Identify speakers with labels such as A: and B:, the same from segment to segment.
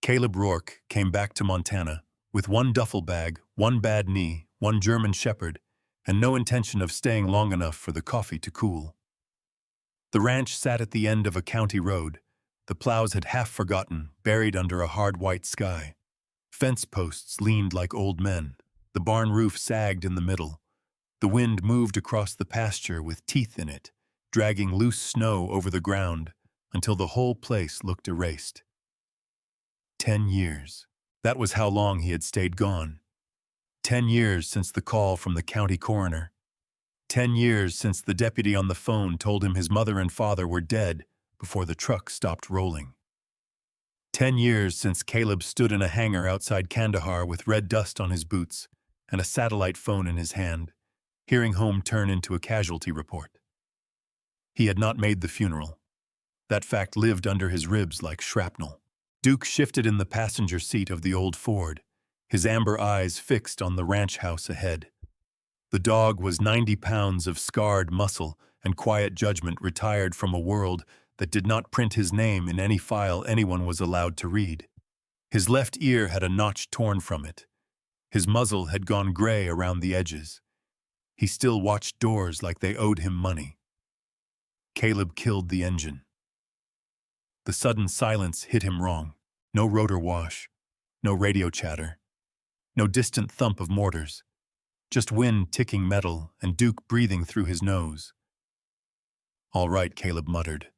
A: Caleb Rourke came back to Montana with one duffel bag, one bad knee, one German shepherd, and no intention of staying long enough for the coffee to cool. The ranch sat at the end of a county road. The plows had half forgotten, buried under a hard white sky. Fence posts leaned like old men. The barn roof sagged in the middle. The wind moved across the pasture with teeth in it, dragging loose snow over the ground until the whole place looked erased. 10 years. That was how long he had stayed gone. 10 years since the call from the county coroner. 10 years since the deputy on the phone told him his mother and father were dead before the truck stopped rolling. 10 years since Caleb stood in a hangar outside Kandahar with red dust on his boots and a satellite phone in his hand, hearing home turn into a casualty report. He had not made the funeral. That fact lived under his ribs like shrapnel. Duke shifted in the passenger seat of the old Ford, his amber eyes fixed on the ranch house ahead. The dog was 90 pounds of scarred muscle and quiet judgment retired from a world that did not print his name in any file anyone was allowed to read. His left ear had a notch torn from it. His muzzle had gone gray around the edges. He still watched doors like they owed him money. Caleb killed the engine. The sudden silence hit him wrong. No rotor wash, no radio chatter, no distant thump of mortars, just wind ticking metal and Duke breathing through his nose. "All right," Caleb muttered.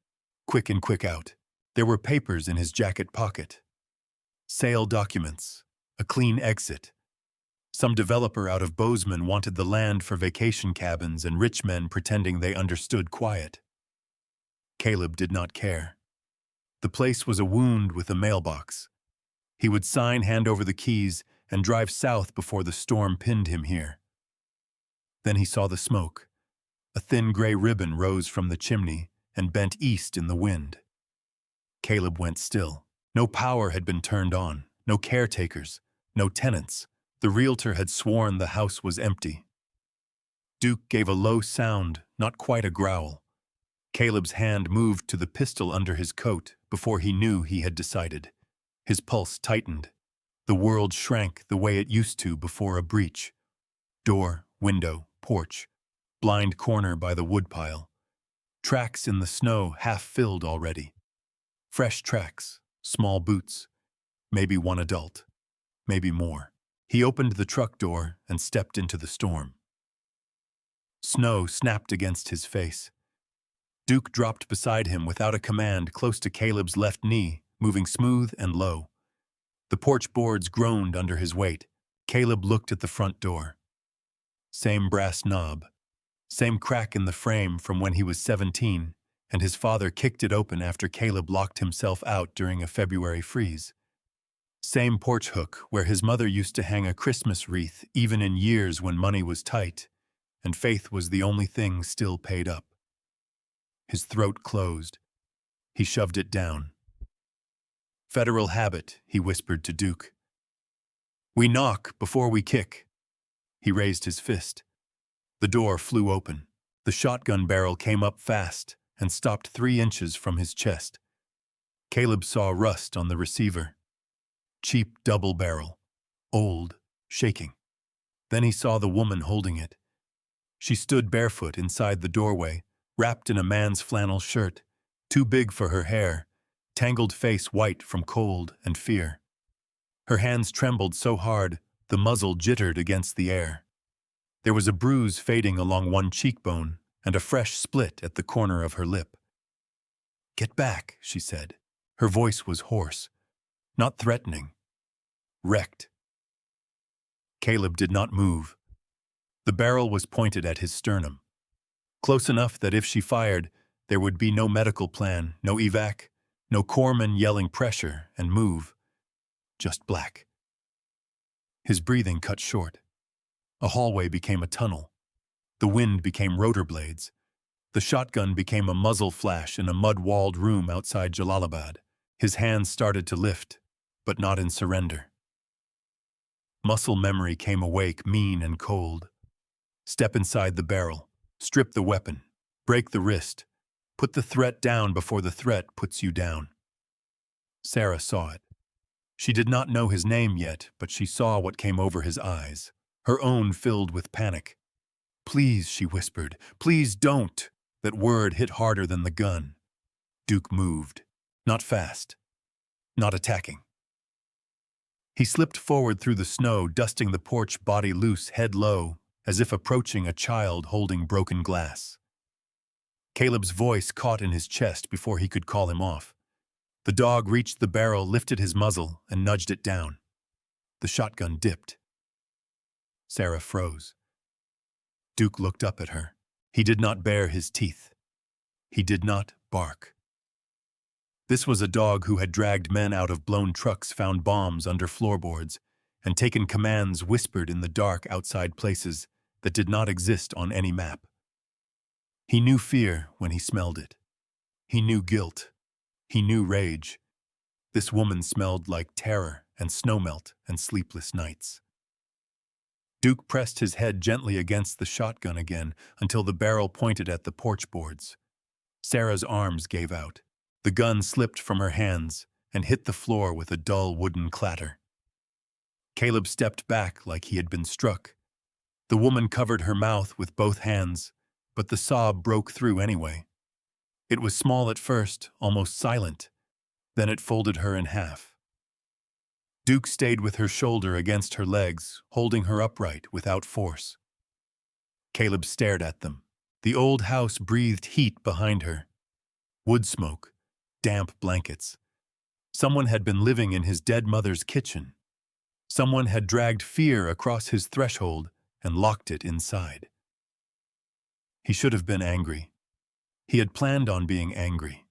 A: Quick in, quick out. There were papers in his jacket pocket. Sale documents, a clean exit. Some developer out of Bozeman wanted the land for vacation cabins and rich men pretending they understood quiet. Caleb did not care. The place was a wound with a mailbox. He would sign, hand over the keys, and drive south before the storm pinned him here. Then he saw the smoke. A thin gray ribbon rose from the chimney and bent east in the wind. Caleb went still. No power had been turned on, no caretakers, no tenants. The realtor had sworn the house was empty. Duke gave a low sound, not quite a growl. Caleb's hand moved to the pistol under his coat before he knew he had decided. His pulse tightened. The world shrank the way it used to before a breach. Door, window, porch, blind corner by the woodpile. Tracks in the snow half filled already. Fresh tracks, small boots, maybe one adult, maybe more. He opened the truck door and stepped into the storm. Snow snapped against his face. Duke dropped beside him without a command close to Caleb's left knee, moving smooth and low. The porch boards groaned under his weight. Caleb looked at the front door. Same brass knob, same crack in the frame from when he was 17, and his father kicked it open after Caleb locked himself out during a February freeze. Same porch hook where his mother used to hang a Christmas wreath even in years when money was tight, and faith was the only thing still paid up. His throat closed. He shoved it down. "Federal habit," he whispered to Duke. "We knock before we kick." He raised his fist. The door flew open. The shotgun barrel came up fast and stopped 3 inches from his chest. Caleb saw rust on the receiver. Cheap double barrel. Old, shaking. Then he saw the woman holding it. She stood barefoot inside the doorway, wrapped in a man's flannel shirt, too big for her hair, tangled face white from cold and fear. Her hands trembled so hard, the muzzle jittered against the air. There was a bruise fading along one cheekbone and a fresh split at the corner of her lip. "Get back," she said. Her voice was hoarse, not threatening, wrecked. Caleb did not move. The barrel was pointed at his sternum. Close enough that if she fired, there would be no medical plan, no evac, no corpsman yelling pressure and move. Just black. His breathing cut short. A hallway became a tunnel. The wind became rotor blades. The shotgun became a muzzle flash in a mud-walled room outside Jalalabad. His hands started to lift, but not in surrender. Muscle memory came awake, mean and cold. Step inside the barrel. Strip the weapon. Break the wrist. Put the threat down before the threat puts you down. Sarah saw it. She did not know his name yet, but she saw what came over his eyes, her own filled with panic. "Please," she whispered, "please don't." That word hit harder than the gun. Duke moved. Not fast. Not attacking. He slipped forward through the snow, dusting the porch, body loose, head low, as if approaching a child holding broken glass. Caleb's voice caught in his chest before he could call him off. The dog reached the barrel, lifted his muzzle, and nudged it down. The shotgun dipped. Sarah froze. Duke looked up at her. He did not bare his teeth. He did not bark. This was a dog who had dragged men out of blown trucks, found bombs under floorboards, and taken commands whispered in the dark outside places that did not exist on any map. He knew fear when he smelled it. He knew guilt. He knew rage. This woman smelled like terror and snowmelt and sleepless nights. Duke pressed his head gently against the shotgun again until the barrel pointed at the porch boards. Sarah's arms gave out. The gun slipped from her hands and hit the floor with a dull wooden clatter. Caleb stepped back like he had been struck. The woman covered her mouth with both hands, but the sob broke through anyway. It was small at first, almost silent. Then it folded her in half. Duke stayed with her shoulder against her legs, holding her upright without force. Caleb stared at them. The old house breathed heat behind her. Wood smoke, damp blankets. Someone had been living in his dead mother's kitchen. Someone had dragged fear across his threshold and locked it inside. He should have been angry. He had planned on being angry.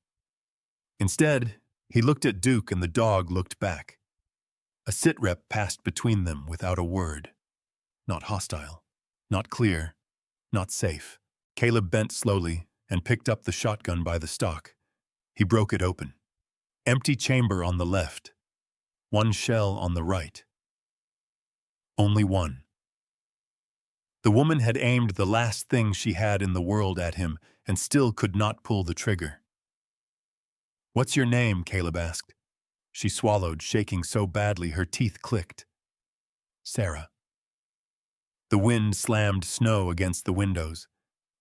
A: Instead, he looked at Duke and the dog looked back. A sitrep passed between them without a word. Not hostile, not clear, not safe. Caleb bent slowly and picked up the shotgun by the stock. He broke it open. Empty chamber on the left. One shell on the right. Only one. The woman had aimed the last thing she had in the world at him and still could not pull the trigger. "What's your name?" Caleb asked. She swallowed, shaking so badly her teeth clicked. "Sarah." The wind slammed snow against the windows.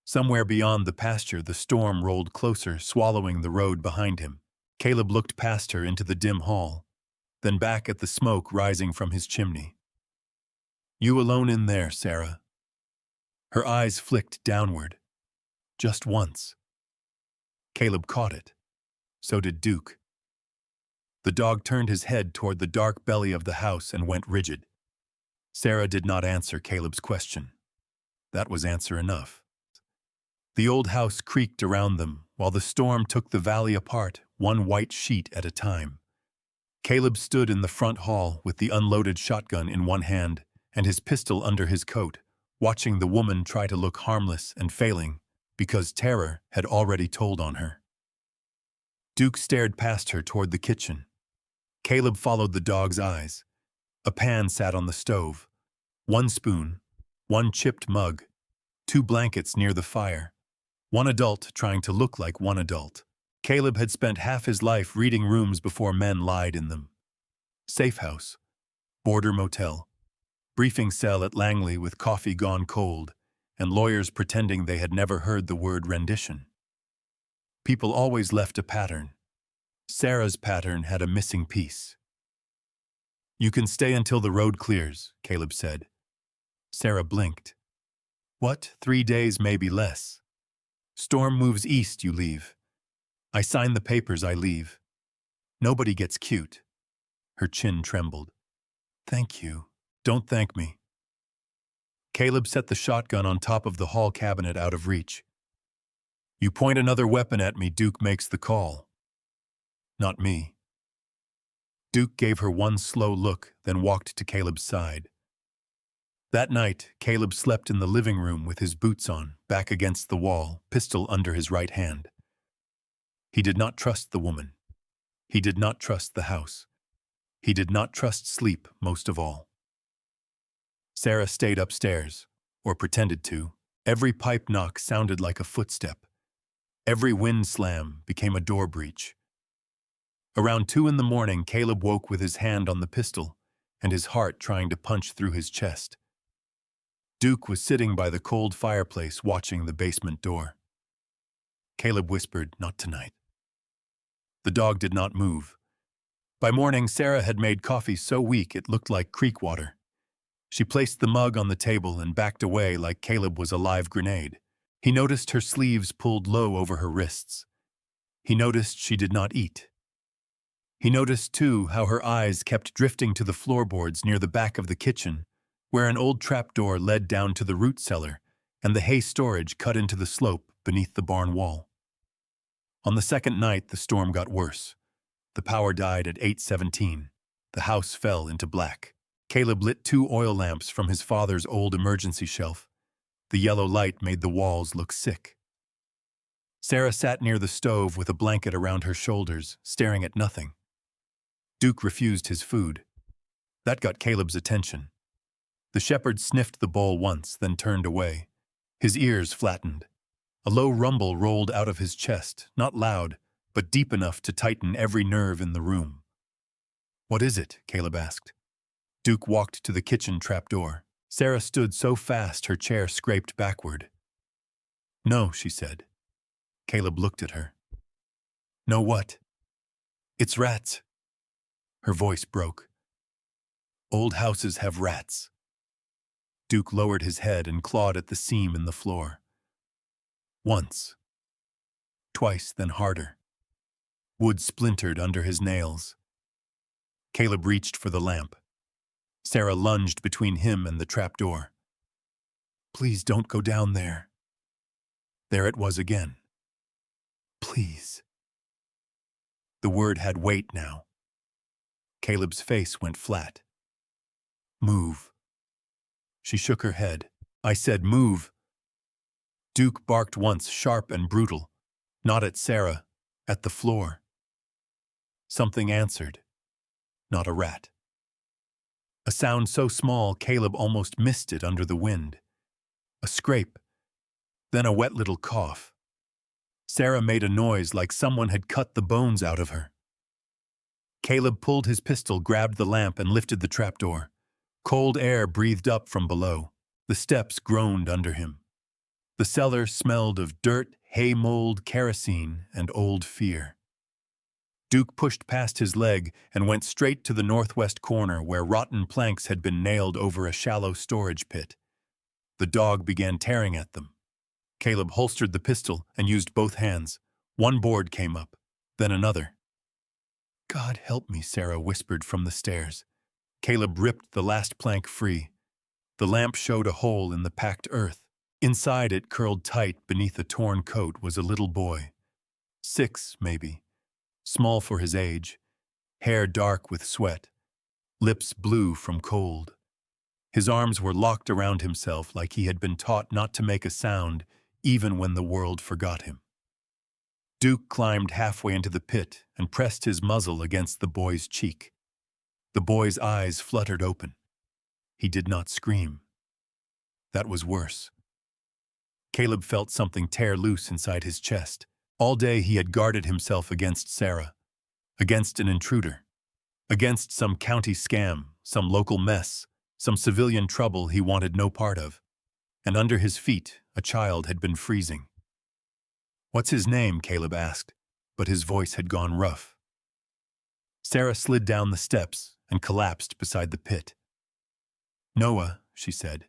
A: Somewhere beyond the pasture, the storm rolled closer, swallowing the road behind him. Caleb looked past her into the dim hall, then back at the smoke rising from his chimney. "You alone in there, Sarah?" Her eyes flicked downward. Just once. Caleb caught it. So did Duke. The dog turned his head toward the dark belly of the house and went rigid. Sarah did not answer Caleb's question. That was answer enough. The old house creaked around them while the storm took the valley apart, one white sheet at a time. Caleb stood in the front hall with the unloaded shotgun in one hand and his pistol under his coat, watching the woman try to look harmless and failing because terror had already told on her. Duke stared past her toward the kitchen. Caleb followed the dog's eyes. A pan sat on the stove. One spoon, one chipped mug, 2 blankets near the fire. One adult trying to look like one adult. Caleb had spent half his life reading rooms before men lied in them. Safe house, border motel, briefing cell at Langley with coffee gone cold, and lawyers pretending they had never heard the word rendition. People always left a pattern. Sarah's pattern had a missing piece. "You can stay until the road clears," Caleb said. Sarah blinked. "What, 3 days, maybe less? Storm moves east, you leave. I sign the papers, I leave. Nobody gets cute." Her chin trembled. "Thank you. Don't thank me." Caleb set the shotgun on top of the hall cabinet out of reach. "You point another weapon at me, Duke makes the call." "Not me." Duke gave her one slow look, then walked to Caleb's side. That night, Caleb slept in the living room with his boots on, back against the wall, pistol under his right hand. He did not trust the woman. He did not trust the house. He did not trust sleep most of all. Sarah stayed upstairs, or pretended to. Every pipe knock sounded like a footstep. Every wind slam became a door breach. Around 2 in the morning, Caleb woke with his hand on the pistol and his heart trying to punch through his chest. Duke was sitting by the cold fireplace watching the basement door. Caleb whispered, "Not tonight." The dog did not move. By morning, Sarah had made coffee so weak it looked like creek water. She placed the mug on the table and backed away like Caleb was a live grenade. He noticed her sleeves pulled low over her wrists. He noticed she did not eat. He noticed, too, how her eyes kept drifting to the floorboards near the back of the kitchen, where an old trapdoor led down to the root cellar and the hay storage cut into the slope beneath the barn wall. On the second night, the storm got worse. The power died at 8:17. The house fell into black. Caleb lit 2 oil lamps from his father's old emergency shelf. The yellow light made the walls look sick. Sarah sat near the stove with a blanket around her shoulders, staring at nothing. Duke refused his food. That got Caleb's attention. The shepherd sniffed the bowl once, then turned away. His ears flattened. A low rumble rolled out of his chest, not loud, but deep enough to tighten every nerve in the room. "What is it?" Caleb asked. Duke walked to the kitchen trapdoor. Sarah stood so fast her chair scraped backward. "No," she said. Caleb looked at her. "No what?" "It's rats." Her voice broke. "Old houses have rats." Duke lowered his head and clawed at the seam in the floor. Once. Twice, then harder. Wood splintered under his nails. Caleb reached for the lamp. Sarah lunged between him and the trapdoor. "Please don't go down there." There it was again. "Please." The word had weight now. Caleb's face went flat. "Move." She shook her head. "I said move." Duke barked once, sharp and brutal. Not at Sarah, at the floor. Something answered. Not a rat. A sound so small Caleb almost missed it under the wind. A scrape, then a wet little cough. Sarah made a noise like someone had cut the bones out of her. Caleb pulled his pistol, grabbed the lamp, and lifted the trapdoor. Cold air breathed up from below. The steps groaned under him. The cellar smelled of dirt, hay mold, kerosene, and old fear. Duke pushed past his leg and went straight to the northwest corner where rotten planks had been nailed over a shallow storage pit. The dog began tearing at them. Caleb holstered the pistol and used both hands. One board came up, then another. "God help me," Sarah whispered from the stairs. Caleb ripped the last plank free. The lamp showed a hole in the packed earth. Inside it, curled tight beneath a torn coat, was a little boy. 6, maybe. Small for his age. Hair dark with sweat. Lips blue from cold. His arms were locked around himself like he had been taught not to make a sound even when the world forgot him. Duke climbed halfway into the pit and pressed his muzzle against the boy's cheek. The boy's eyes fluttered open. He did not scream. That was worse. Caleb felt something tear loose inside his chest. All day he had guarded himself against Sarah, against an intruder, against some county scam, some local mess, some civilian trouble he wanted no part of. And under his feet, a child had been freezing. "What's his name?" Caleb asked, but his voice had gone rough. Sarah slid down the steps and collapsed beside the pit. "Noah," she said.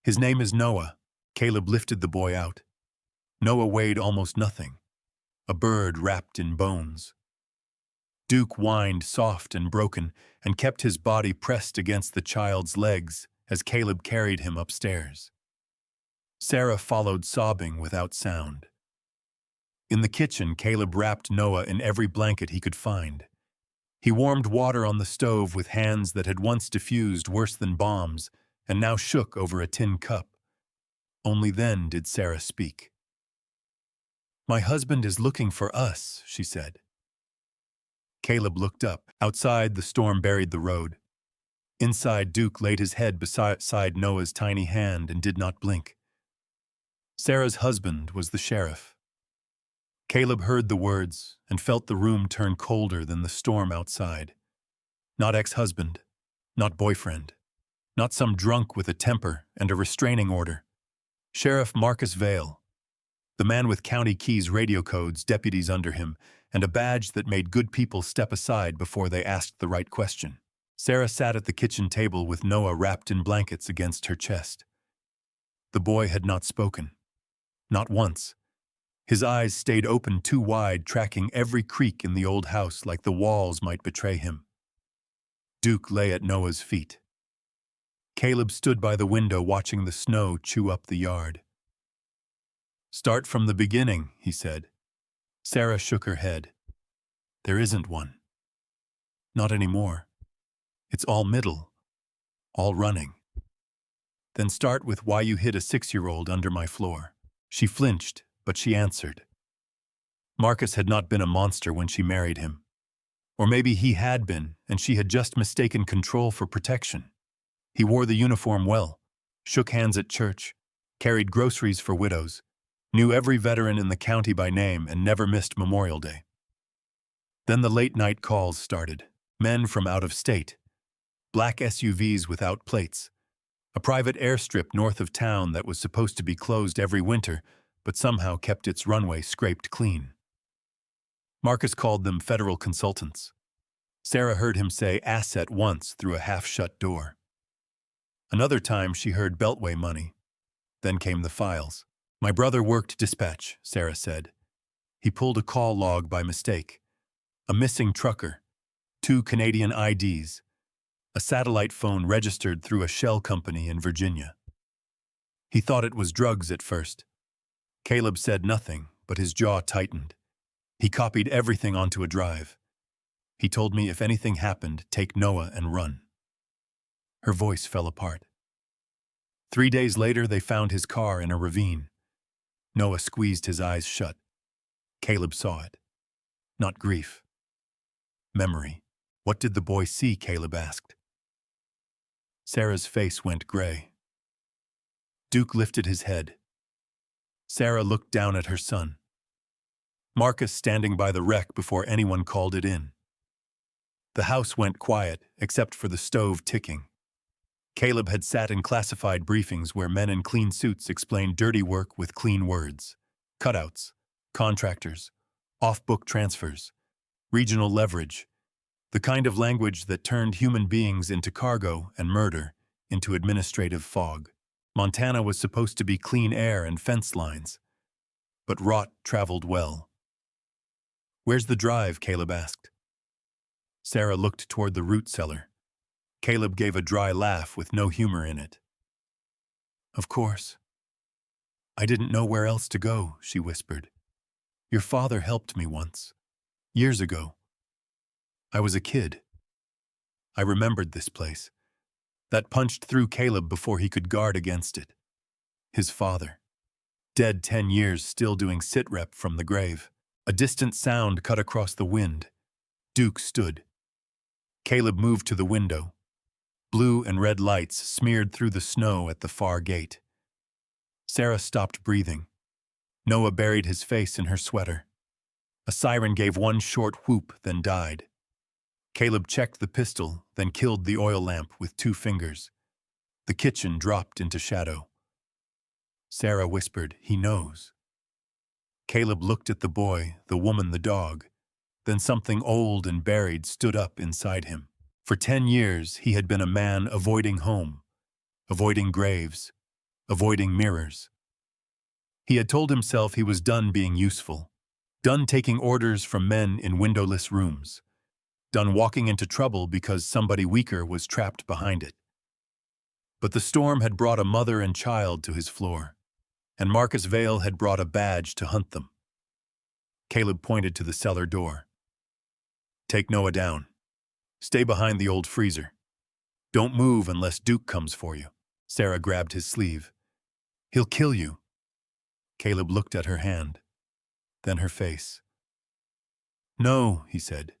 A: "His name is Noah." Caleb lifted the boy out. Noah weighed almost nothing. A bird wrapped in bones. Duke whined soft and broken and kept his body pressed against the child's legs as Caleb carried him upstairs. Sarah followed, sobbing without sound. In the kitchen, Caleb wrapped Noah in every blanket he could find. He warmed water on the stove with hands that had once diffused worse than bombs and now shook over a tin cup. Only then did Sarah speak. "My husband is looking for us," she said. Caleb looked up. Outside, the storm buried the road. Inside, Duke laid his head beside Noah's tiny hand and did not blink. Sarah's husband was the sheriff. Caleb heard the words and felt the room turn colder than the storm outside. Not ex-husband, not boyfriend, not some drunk with a temper and a restraining order. Sheriff Marcus Vale, the man with County Keys radio codes, deputies under him, and a badge that made good people step aside before they asked the right question. Sarah sat at the kitchen table with Noah wrapped in blankets against her chest. The boy had not spoken. Not once. His eyes stayed open too wide, tracking every creak in the old house like the walls might betray him. Duke lay at Noah's feet. Caleb stood by the window watching the snow chew up the yard. "Start from the beginning," he said. Sarah shook her head. "There isn't one. Not anymore. It's all middle. All running." "Then start with why you hid a 6-year-old under my floor." She flinched, but she answered. Marcus had not been a monster when she married him. Or maybe he had been, and she had just mistaken control for protection. He wore the uniform well, shook hands at church, carried groceries for widows, knew every veteran in the county by name, and never missed Memorial Day. Then the late-night calls started. Men from out of state. Black SUVs without plates. A private airstrip north of town that was supposed to be closed every winter, but somehow kept its runway scraped clean. Marcus called them federal consultants. Sarah heard him say asset once through a half-shut door. Another time she heard Beltway money. Then came the files. "My brother worked dispatch," Sarah said. He pulled a call log by mistake. A missing trucker, 2 Canadian IDs, a satellite phone registered through a shell company in Virginia. He thought it was drugs at first. Caleb said nothing, but his jaw tightened. He copied everything onto a drive. He told me if anything happened, take Noah and run. Her voice fell apart. 3 days later, they found his car in a ravine. Noah squeezed his eyes shut. Caleb saw it. Not grief. Memory. "What did the boy see?" Caleb asked. Sarah's face went gray. Duke lifted his head. Sarah looked down at her son. Marcus standing by the wreck before anyone called it in. The house went quiet, except for the stove ticking. Caleb had sat in classified briefings where men in clean suits explained dirty work with clean words. Cutouts, contractors, off-book transfers, regional leverage, the kind of language that turned human beings into cargo and murder into administrative fog. Montana was supposed to be clean air and fence lines, but rot traveled well. "Where's the drive?" Caleb asked. Sarah looked toward the root cellar. Caleb gave a dry laugh with no humor in it. "Of course. I didn't know where else to go," she whispered. "Your father helped me once, years ago. I was a kid. I remembered this place. That punched through Caleb before he could guard against it. His father. Dead 10 years, still doing sit-rep from the grave. A distant sound cut across the wind. Duke stood. Caleb moved to the window. Blue and red lights smeared through the snow at the far gate. Sarah stopped breathing. Noah buried his face in her sweater. A siren gave one short whoop, then died. Caleb checked the pistol, then killed the oil lamp with 2 fingers. The kitchen dropped into shadow. Sarah whispered, "He knows." Caleb looked at the boy, the woman, the dog. Then something old and buried stood up inside him. For 10 years, he had been a man avoiding home, avoiding graves, avoiding mirrors. He had told himself he was done being useful, done taking orders from men in windowless rooms, done walking into trouble because somebody weaker was trapped behind it. But the storm had brought a mother and child to his floor, and Marcus Vale had brought a badge to hunt them. Caleb pointed to the cellar door. "Take Noah down. Stay behind the old freezer. Don't move unless Duke comes for you." Sarah grabbed his sleeve. "He'll kill you." Caleb looked at her hand, then her face. "No," he said.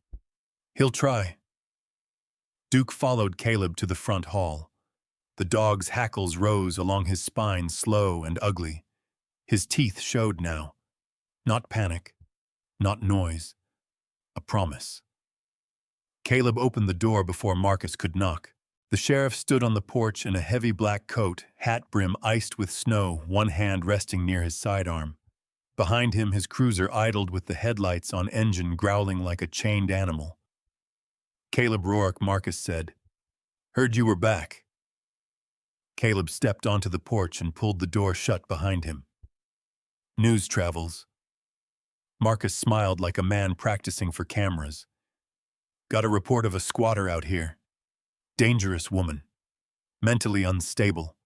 A: "He'll try." Duke followed Caleb to the front hall. The dog's hackles rose along his spine, slow and ugly. His teeth showed now. Not panic, not noise, a promise. Caleb opened the door before Marcus could knock. The sheriff stood on the porch in a heavy black coat, hat brim iced with snow, one hand resting near his sidearm. Behind him, his cruiser idled with the headlights on engine growling like a chained animal. "Caleb Rourke," Marcus said. "Heard you were back." Caleb stepped onto the porch and pulled the door shut behind him. "News travels." Marcus smiled like a man practicing for cameras. "Got a report of a squatter out here. Dangerous woman. Mentally unstable.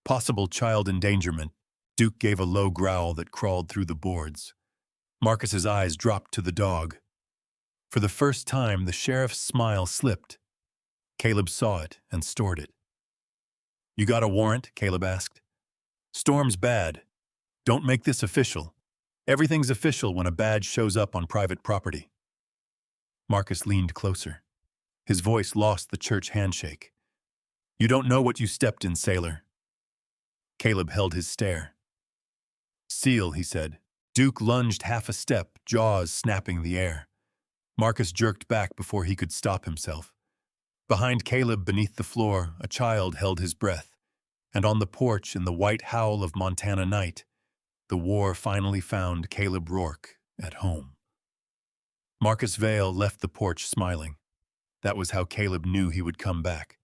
A: Possible child endangerment." Duke gave a low growl that crawled through the boards. Marcus's eyes dropped to the dog. For the first time, the sheriff's smile slipped. Caleb saw it and stored it. "You got a warrant?" Caleb asked. "Storm's bad. Don't make this official. Everything's official when a badge shows up on private property." Marcus leaned closer. His voice lost the church handshake. "You don't know what you stepped in, sailor." Caleb held his stare. "Seal," he said. Duke lunged half a step, jaws snapping the air. Marcus jerked back before he could stop himself. Behind Caleb, beneath the floor, a child held his breath. And on the porch, in the white howl of Montana night, the war finally found Caleb Rourke at home. Marcus Vale left the porch smiling. That was how Caleb knew he would come back.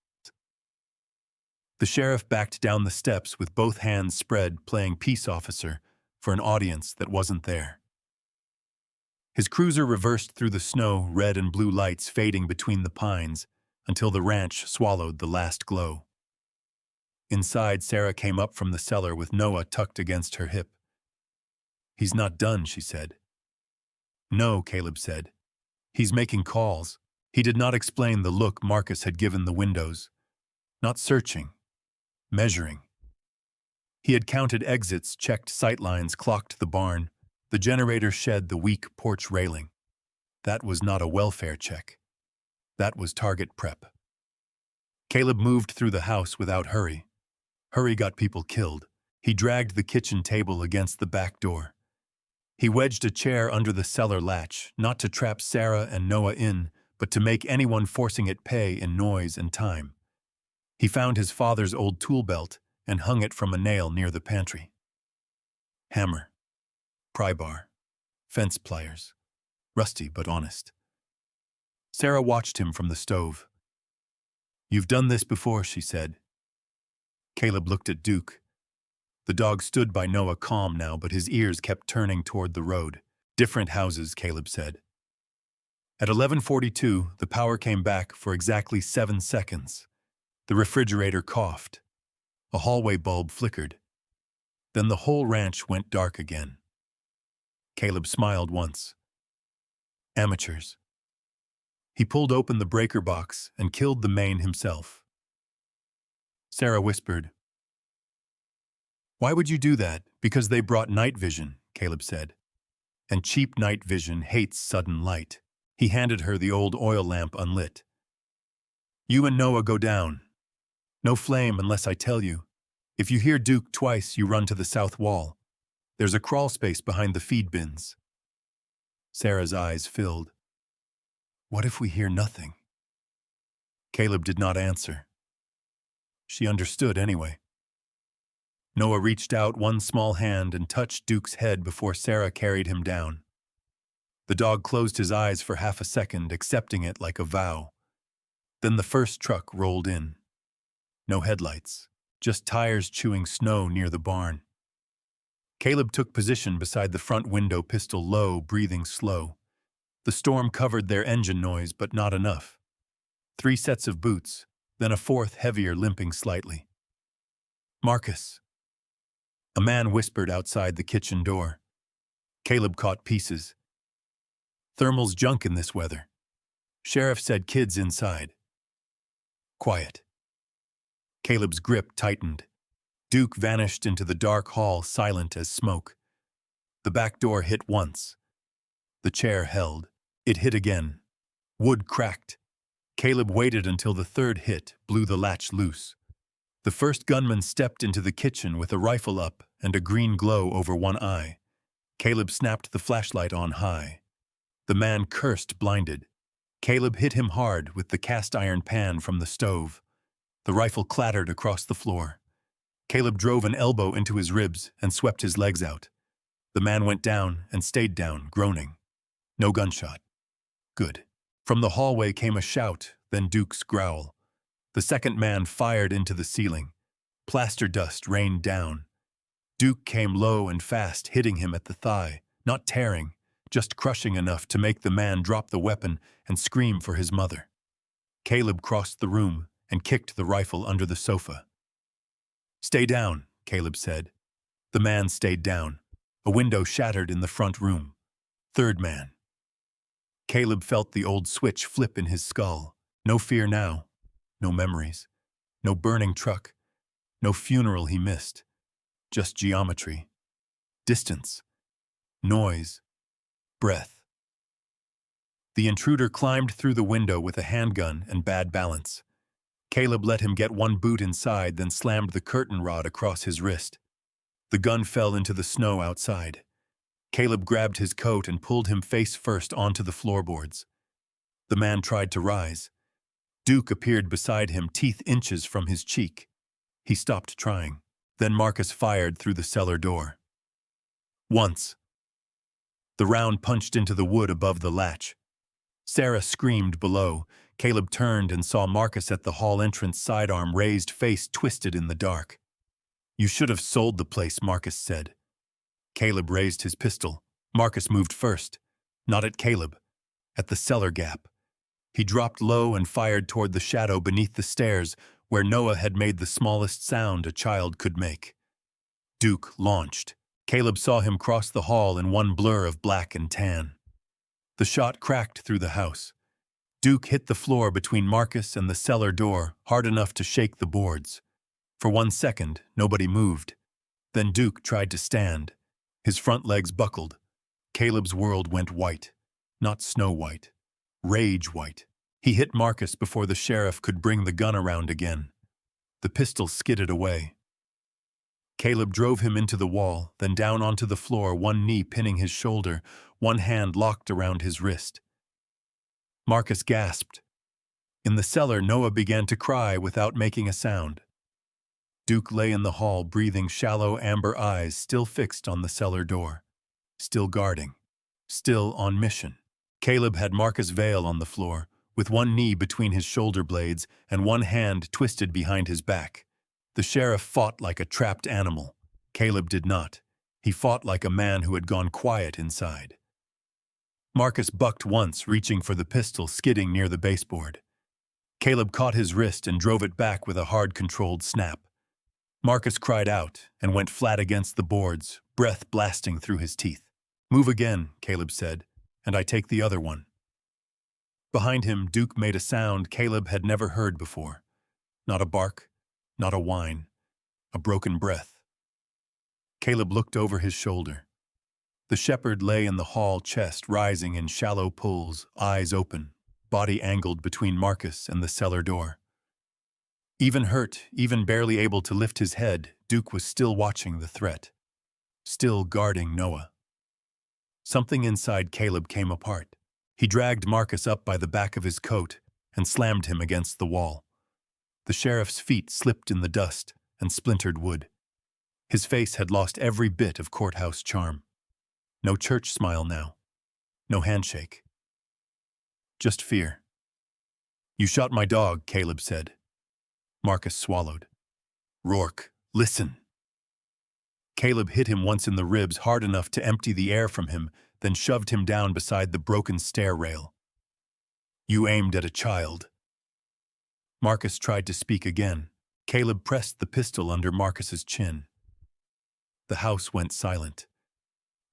A: The sheriff backed down the steps with both hands spread, playing peace officer for an audience that wasn't there. His cruiser reversed through the snow, red and blue lights fading between the pines, until the ranch swallowed the last glow. Inside, Sarah came up from the cellar with Noah tucked against her hip. "He's not done," she said. "No," Caleb said. "He's making calls." He did not explain the look Marcus had given the windows. Not searching, measuring. He had counted exits, checked sightlines, clocked the barn. The generator shed the weak porch railing. That was not a welfare check. That was target prep. Caleb moved through the house without hurry. Hurry got people killed. He dragged the kitchen table against the back door. He wedged a chair under the cellar latch, not to trap Sarah and Noah in, but to make anyone forcing it pay in noise and time. He found his father's old tool belt and hung it from a nail near the pantry. Hammer, pry bar, fence pliers, rusty but honest. Sarah watched him from the stove. "You've done this before," she said. Caleb looked at Duke. The dog stood by Noah, calm now, but his ears kept turning toward the road. "Different houses," Caleb said. At 11:42, the power came back for exactly 7 seconds. The refrigerator coughed. A hallway bulb flickered. Then the whole ranch went dark again. Caleb smiled once. Amateurs. He pulled open the breaker box and killed the main himself. Sarah whispered. "Why would you do that?" "Because they brought night vision," Caleb said. "And cheap night vision hates sudden light." He handed her the old oil lamp unlit. "You and Noah go down. No flame unless I tell you. If you hear Duke twice, you run to the south wall. There's a crawl space behind the feed bins." Sarah's eyes filled. "What if we hear nothing?" Caleb did not answer. She understood anyway. Noah reached out one small hand and touched Duke's head before Sarah carried him down. The dog closed his eyes for half a second, accepting it like a vow. Then the first truck rolled in. No headlights, just tires chewing snow near the barn. Caleb took position beside the front window, pistol low, breathing slow. The storm covered their engine noise, but not enough. 3 sets of boots, then a 4th heavier limping slightly. "Marcus." A man whispered outside the kitchen door. Caleb caught pieces. "Thermal's junk in this weather. Sheriff said kids inside." Quiet. Caleb's grip tightened. Duke vanished into the dark hall, silent as smoke. The back door hit once. The chair held. It hit again. Wood cracked. Caleb waited until the 3rd hit blew the latch loose. The first gunman stepped into the kitchen with a rifle up and a green glow over one eye. Caleb snapped the flashlight on high. The man cursed, blinded. Caleb hit him hard with the cast-iron pan from the stove. The rifle clattered across the floor. Caleb drove an elbow into his ribs and swept his legs out. The man went down and stayed down, groaning. No gunshot. Good. From the hallway came a shout, then Duke's growl. The second man fired into the ceiling. Plaster dust rained down. Duke came low and fast, hitting him at the thigh, not tearing, just crushing enough to make the man drop the weapon and scream for his mother. Caleb crossed the room and kicked the rifle under the sofa. "Stay down," Caleb said. The man stayed down. A window shattered in the front room. Third man. Caleb felt the old switch flip in his skull. No fear now. No memories. No burning truck. No funeral he missed. Just geometry. Distance. Noise. Breath. The intruder climbed through the window with a handgun and bad balance. Caleb let him get one boot inside, then slammed the curtain rod across his wrist. The gun fell into the snow outside. Caleb grabbed his coat and pulled him face first onto the floorboards. The man tried to rise. Duke appeared beside him, teeth inches from his cheek. He stopped trying. Then Marcus fired through the cellar door. Once. The round punched into the wood above the latch. Sarah screamed below. Caleb turned and saw Marcus at the hall entrance, sidearm raised, face twisted in the dark. "You should have sold the place," Marcus said. Caleb raised his pistol. Marcus moved first. Not at Caleb. At the cellar gap. He dropped low and fired toward the shadow beneath the stairs, where Noah had made the smallest sound a child could make. Duke launched. Caleb saw him cross the hall in one blur of black and tan. The shot cracked through the house. Duke hit the floor between Marcus and the cellar door, hard enough to shake the boards. For 1 second, nobody moved. Then Duke tried to stand. His front legs buckled. Caleb's world went white. Not snow white. Rage white. He hit Marcus before the sheriff could bring the gun around again. The pistol skidded away. Caleb drove him into the wall, then down onto the floor, one knee pinning his shoulder, one hand locked around his wrist. Marcus gasped. In the cellar, Noah began to cry without making a sound. Duke lay in the hall, breathing, shallow amber eyes still fixed on the cellar door. Still guarding. Still on mission. Caleb had Marcus Vale on the floor, with one knee between his shoulder blades and one hand twisted behind his back. The sheriff fought like a trapped animal. Caleb did not. He fought like a man who had gone quiet inside. Marcus bucked once, reaching for the pistol, skidding near the baseboard. Caleb caught his wrist and drove it back with a hard, controlled snap. Marcus cried out and went flat against the boards, breath blasting through his teeth. "Move again," Caleb said, "and I take the other one." Behind him, Duke made a sound Caleb had never heard before. Not a bark, not a whine, a broken breath. Caleb looked over his shoulder. The shepherd lay in the hall, chest rising in shallow pulls, eyes open, body angled between Marcus and the cellar door. Even hurt, even barely able to lift his head, Duke was still watching the threat. Still guarding Noah. Something inside Caleb came apart. He dragged Marcus up by the back of his coat and slammed him against the wall. The sheriff's feet slipped in the dust and splintered wood. His face had lost every bit of courthouse charm. No church smile now. No handshake. Just fear. "You shot my dog," Caleb said. Marcus swallowed. "Rourke, listen." Caleb hit him once in the ribs, hard enough to empty the air from him, then shoved him down beside the broken stair rail. "You aimed at a child." Marcus tried to speak again. Caleb pressed the pistol under Marcus's chin. The house went silent.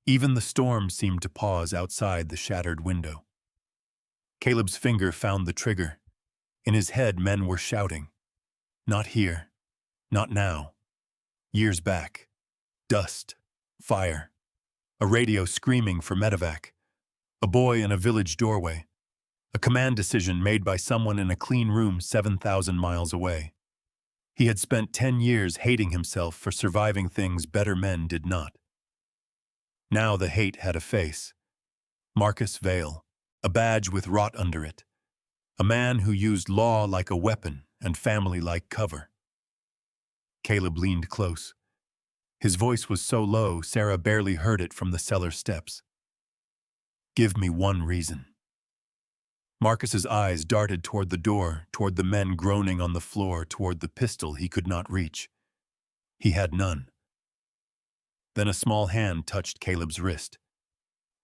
A: Even the storm seemed to pause outside the shattered window. Caleb's finger found the trigger. In his head, men were shouting. Not here. Not now. Years back. Dust. Fire. A radio screaming for medevac. A boy in a village doorway. A command decision made by someone in a clean room 7,000 miles away. He had spent 10 years hating himself for surviving things better men did not. Now the hate had a face. Marcus Vale, a badge with rot under it. A man who used law like a weapon and family like cover. Caleb leaned close. His voice was so low, Sarah barely heard it from the cellar steps. Give me one reason. Marcus's eyes darted toward the door, toward the men groaning on the floor, toward the pistol he could not reach. He had none. Then a small hand touched Caleb's wrist.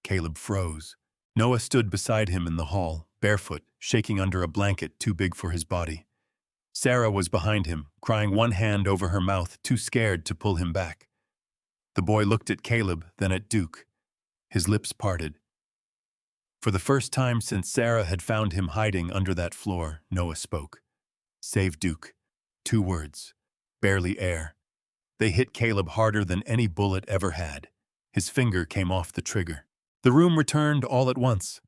A: Caleb froze. Noah stood beside him in the hall, barefoot, shaking under a blanket too big for his body. Sarah was behind him, crying one hand over her mouth, too scared to pull him back. The boy looked at Caleb, then at Duke. His lips parted. For the first time since Sarah had found him hiding under that floor, Noah spoke. Save Duke. 2 words. Barely air. They hit Caleb harder than any bullet ever had. His finger came off the trigger. The room returned all at once.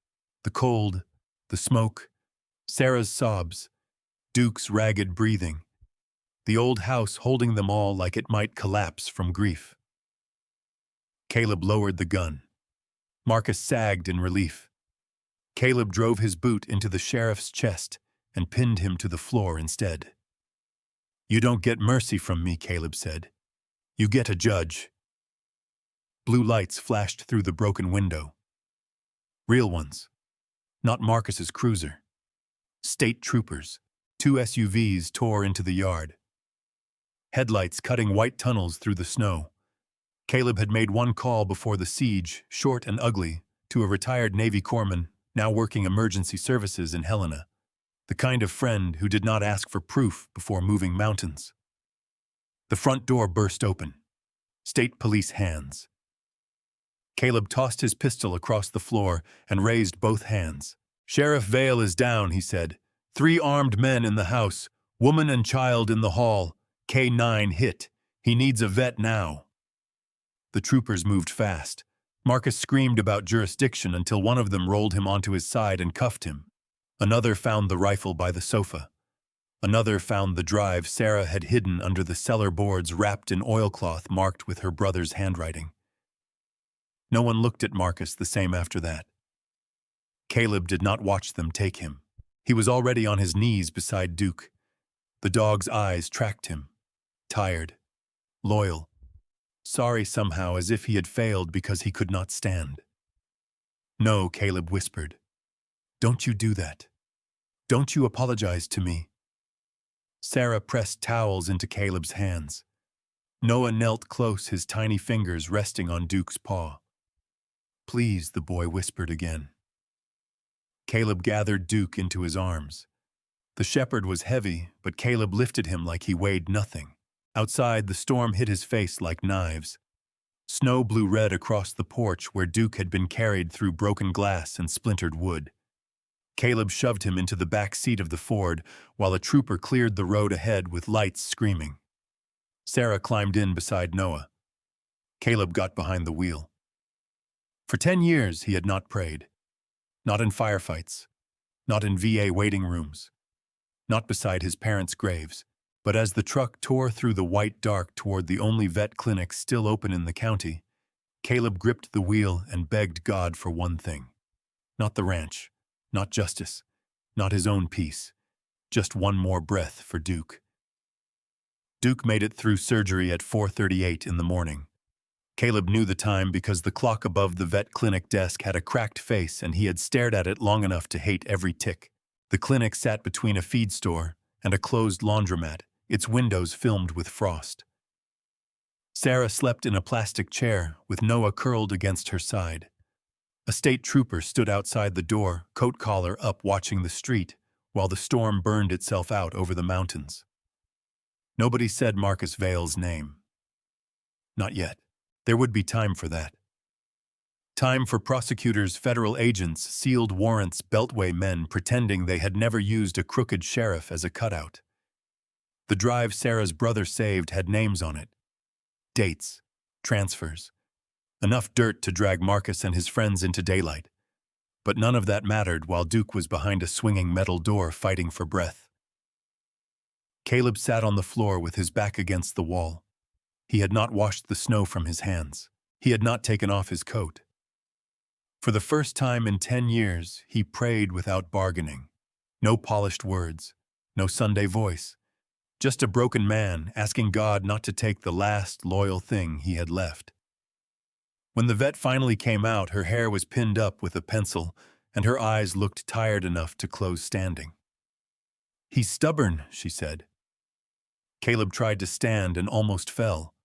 A: The cold, the smoke, Sarah's sobs, Duke's ragged breathing. The old house holding them all like it might collapse from grief. Caleb lowered the gun. Marcus sagged in relief. Caleb drove his boot into the sheriff's chest and pinned him to the floor instead. You don't get mercy from me, Caleb said. You get a judge. Blue lights flashed through the broken window. Real ones. Not Marcus's cruiser. State troopers. 2 SUVs tore into the yard. Headlights cutting white tunnels through the snow. Caleb had made one call before the siege, short and ugly, to a retired Navy corpsman now working emergency services in Helena. The kind of friend who did not ask for proof before moving mountains. The front door burst open. State police hands. Caleb tossed his pistol across the floor and raised both hands. Sheriff Vale is down, he said. 3 armed men in the house, woman and child in the hall. K9 hit. He needs a vet now. The troopers moved fast. Marcus screamed about jurisdiction until one of them rolled him onto his side and cuffed him. Another found the rifle by the sofa. Another found the drive Sarah had hidden under the cellar boards wrapped in oilcloth marked with her brother's handwriting. No one looked at Marcus the same after that. Caleb did not watch them take him. He was already on his knees beside Duke. The dog's eyes tracked him. Tired. Loyal. Sorry somehow, as if he had failed because he could not stand. No, Caleb whispered. Don't you do that. Don't you apologize to me. Sarah pressed towels into Caleb's hands. Noah knelt close, his tiny fingers resting on Duke's paw. Please, the boy whispered again. Caleb gathered Duke into his arms. The shepherd was heavy, but Caleb lifted him like he weighed nothing. Outside, the storm hit his face like knives. Snow blew red across the porch where Duke had been carried through broken glass and splintered wood. Caleb shoved him into the back seat of the Ford while a trooper cleared the road ahead with lights screaming. Sarah climbed in beside Noah. Caleb got behind the wheel. For 10 years he had not prayed. Not in firefights. Not in VA waiting rooms. Not beside his parents' graves. But as the truck tore through the white dark toward the only vet clinic still open in the county, Caleb gripped the wheel and begged God for one thing. Not the ranch. Not justice. Not his own peace. Just one more breath for Duke. Duke made it through surgery at 4:38 in the morning. Caleb knew the time because the clock above the vet clinic desk had a cracked face and he had stared at it long enough to hate every tick. The clinic sat between a feed store and a closed laundromat, its windows filmed with frost. Sarah slept in a plastic chair with Noah curled against her side. A state trooper stood outside the door, coat collar up, watching the street, while the storm burned itself out over the mountains. Nobody said Marcus Vale's name. Not yet. There would be time for that. Time for prosecutors, federal agents, sealed warrants, beltway men pretending they had never used a crooked sheriff as a cutout. The drive Sarah's brother saved had names on it. Dates. Transfers. Enough dirt to drag Marcus and his friends into daylight. But none of that mattered while Duke was behind a swinging metal door fighting for breath. Caleb sat on the floor with his back against the wall. He had not washed the snow from his hands. He had not taken off his coat. For the first time in 10 years, he prayed without bargaining. No polished words, no Sunday voice. Just a broken man asking God not to take the last loyal thing he had left. When the vet finally came out, her hair was pinned up with a pencil, and her eyes looked tired enough to close standing. "He's stubborn," she said. Caleb tried to stand and almost fell.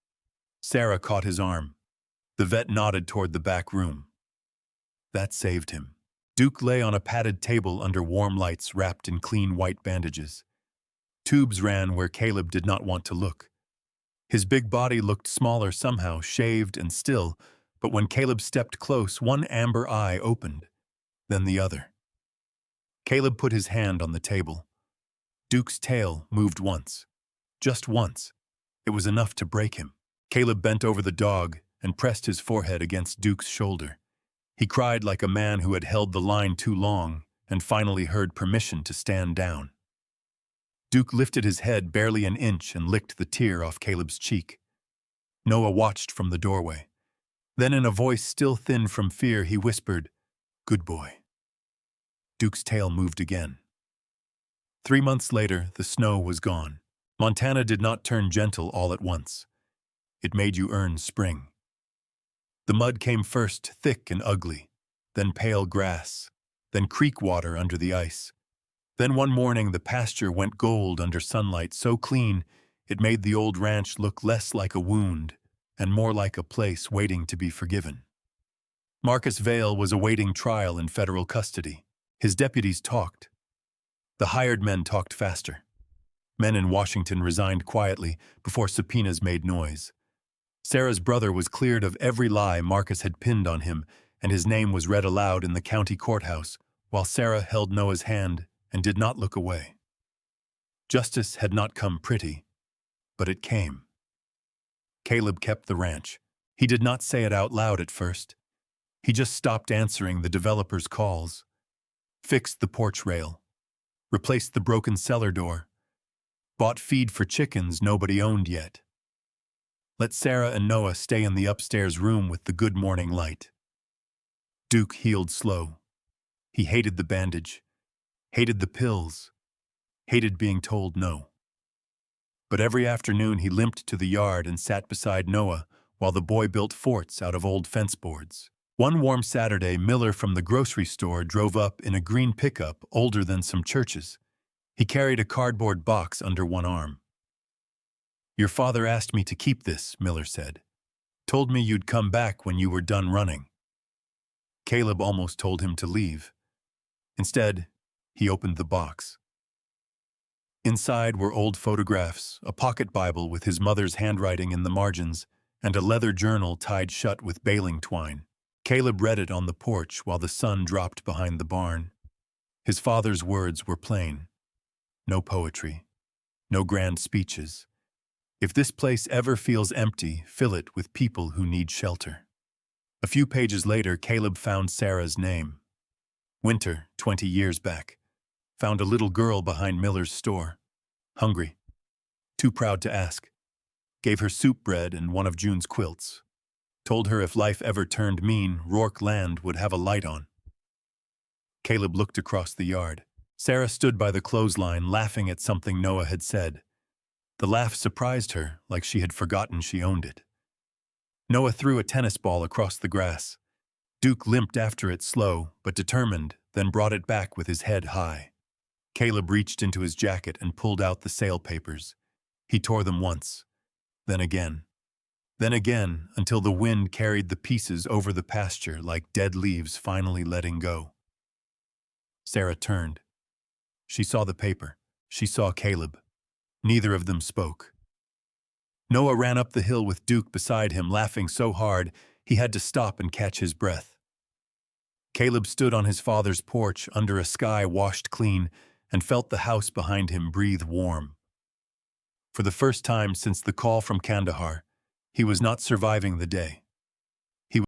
A: Sarah caught his arm. The vet nodded toward the back room. That saved him. Duke lay on a padded table under warm lights wrapped in clean white bandages. Tubes ran where Caleb did not want to look. His big body looked smaller somehow, shaved and still, but when Caleb stepped close, one amber eye opened, then the other. Caleb put his hand on the table. Duke's tail moved once. Just once. It was enough to break him. Caleb bent over the dog and pressed his forehead against Duke's shoulder. He cried like a man who had held the line too long and finally heard permission to stand down. Duke lifted his head barely an inch and licked the tear off Caleb's cheek. Noah watched from the doorway. Then in a voice still thin from fear, he whispered, "Good boy." Duke's tail moved again. 3 months later, the snow was gone. Montana did not turn gentle all at once. It made you earn spring. The mud came first, thick and ugly, then pale grass, then creek water under the ice. Then one morning the pasture went gold under sunlight so clean it made the old ranch look less like a wound and more like a place waiting to be forgiven. Marcus Vail was awaiting trial in federal custody. His deputies talked. The hired men talked faster. Men in Washington resigned quietly before subpoenas made noise. Sarah's brother was cleared of every lie Marcus had pinned on him, and his name was read aloud in the county courthouse, while Sarah held Noah's hand and did not look away. Justice had not come pretty, but it came. Caleb kept the ranch. He did not say it out loud at first. He just stopped answering the developers' calls, fixed the porch rail, replaced the broken cellar door, bought feed for chickens nobody owned yet. Let Sarah and Noah stay in the upstairs room with the good morning light. Duke healed slow. He hated the bandage, hated the pills, hated being told no. But every afternoon he limped to the yard and sat beside Noah while the boy built forts out of old fence boards. One warm Saturday, Miller from the grocery store drove up in a green pickup older than some churches. He carried a cardboard box under one arm. "Your father asked me to keep this," Miller said. "Told me you'd come back when you were done running." Caleb almost told him to leave. Instead, he opened the box. Inside were old photographs, a pocket Bible with his mother's handwriting in the margins, and a leather journal tied shut with baling twine. Caleb read it on the porch while the sun dropped behind the barn. His father's words were plain. No poetry, no grand speeches. If this place ever feels empty, fill it with people who need shelter. A few pages later, Caleb found Sarah's name. Winter, 20 years back. Found a little girl behind Miller's store. Hungry. Too proud to ask. Gave her soup bread and one of June's quilts. Told her if life ever turned mean, Rourke Land would have a light on. Caleb looked across the yard. Sarah stood by the clothesline, laughing at something Noah had said. The laugh surprised her, like she had forgotten she owned it. Noah threw a tennis ball across the grass. Duke limped after it slow, but determined, then brought it back with his head high. Caleb reached into his jacket and pulled out the sale papers. He tore them once, then again, until the wind carried the pieces over the pasture like dead leaves finally letting go. Sarah turned. She saw the paper. She saw Caleb. Neither of them spoke. Noah ran up the hill with Duke beside him, laughing so hard he had to stop and catch his breath. Caleb stood on his father's porch under a sky washed clean and felt the house behind him breathe warm. For the first time since the call from Kandahar, he was not surviving the day.